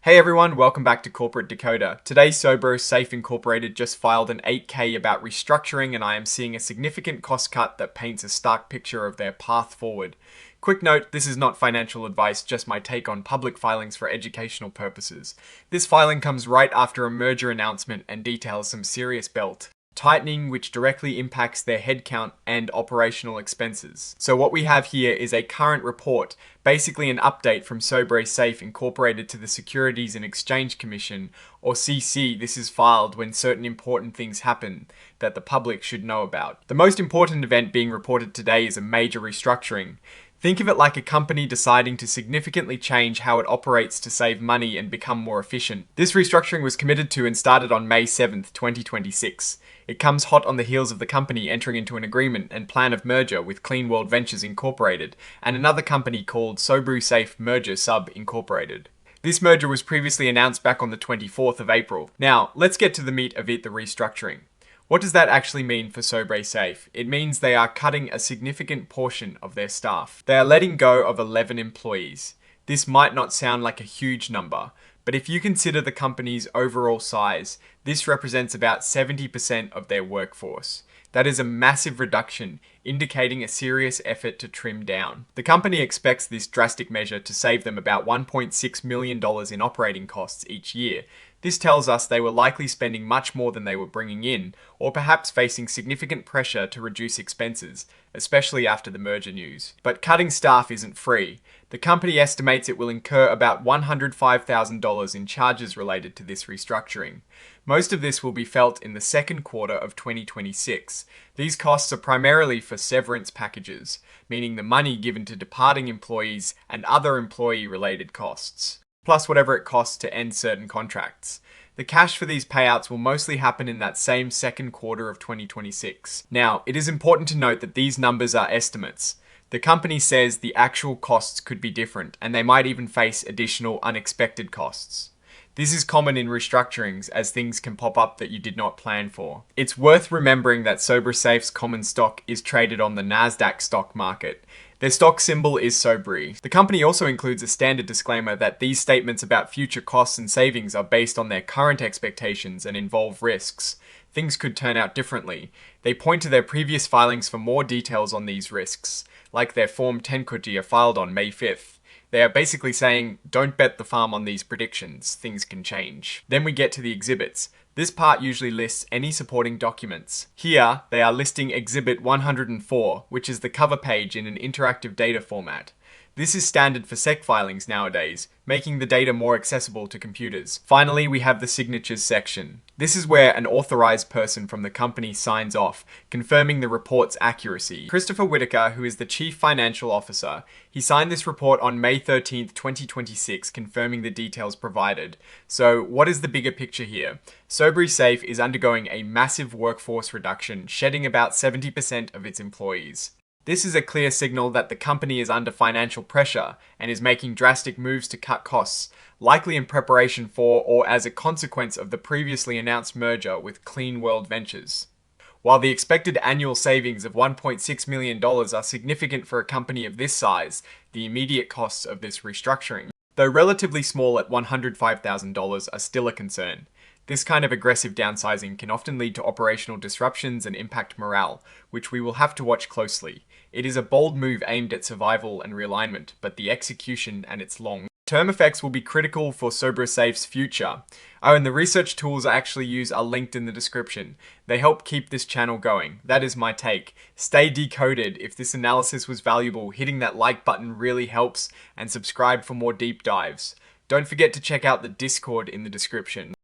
Hey everyone, welcome back to Corporate Decoder. Today, SOBR Safe Inc. just filed an 8K about restructuring, and I am seeing a significant cost cut that paints a stark picture of their path forward. Quick note, this is not financial advice, just my take on public filings for educational purposes. This filing comes right after a merger announcement and details some serious belt tightening which directly impacts their headcount and operational expenses. So what we have here is a current report, basically an update from SOBR Safe Incorporated to the Securities and Exchange Commission, or CC. This is filed when certain important things happen that the public should know about. The most important event being reported today is a major restructuring. Think of it like a company deciding to significantly change how it operates to save money and become more efficient. This restructuring was committed to and started on May 7th, 2026. It comes hot on the heels of the company entering into an agreement and plan of merger with Clean World Ventures Incorporated and another company called SOBR Safe Merger Sub Incorporated. This merger was previously announced back on the 24th of April. Now, let's get to the meat of it, the restructuring. What does that actually mean for SOBR Safe? It means they are cutting a significant portion of their staff. They are letting go of 11 employees. This might not sound like a huge number, but if you consider the company's overall size, this represents about 70% of their workforce. That is a massive reduction, indicating a serious effort to trim down. The company expects this drastic measure to save them about $1.6 million in operating costs each year. This tells us they were likely spending much more than they were bringing in, or perhaps facing significant pressure to reduce expenses, especially after the merger news. But cutting staff isn't free. The company estimates it will incur about $105,000 in charges related to this restructuring. Most of this will be felt in the second quarter of 2026. These costs are primarily for severance packages, meaning the money given to departing employees and other employee-related costs, plus whatever it costs to end certain contracts. The cash for these payouts will mostly happen in that same second quarter of 2026. Now, it is important to note that these numbers are estimates. The company says the actual costs could be different, and they might even face additional unexpected costs. This is common in restructurings, as things can pop up that you did not plan for. It's worth remembering that SOBR Safe's common stock is traded on the Nasdaq stock market. Their stock symbol is SOBR. The company also includes a standard disclaimer that these statements about future costs and savings are based on their current expectations and involve risks. Things could turn out differently. They point to their previous filings for more details on these risks, like their Form 10 filed on May 5th. They are basically saying, don't bet the farm on these predictions, things can change. Then we get to the exhibits. This part usually lists any supporting documents. Here, they are listing Exhibit 104, which is the cover page in an interactive data format. This is standard for SEC filings nowadays, making the data more accessible to computers. Finally, we have the signatures section. This is where an authorized person from the company signs off, confirming the report's accuracy. Christopher Whitaker, who is the Chief Financial Officer, he signed this report on May 13th, 2026, confirming the details provided. So, what is the bigger picture here? SOBR Safe is undergoing a massive workforce reduction, shedding about 70% of its employees. This is a clear signal that the company is under financial pressure and is making drastic moves to cut costs, likely in preparation for or as a consequence of the previously announced merger with Clean World Ventures. While the expected annual savings of $1.6 million are significant for a company of this size, the immediate costs of this restructuring, though relatively small at $105,000, are still a concern. This kind of aggressive downsizing can often lead to operational disruptions and impact morale, which we will have to watch closely. It is a bold move aimed at survival and realignment, but the execution and its long-term effects will be critical for SOBR Safe's future. Oh, and the research tools I actually use are linked in the description. They help keep this channel going. That is my take. Stay decoded. If this analysis was valuable, hitting that like button really helps, and subscribe for more deep dives. Don't forget to check out the Discord in the description.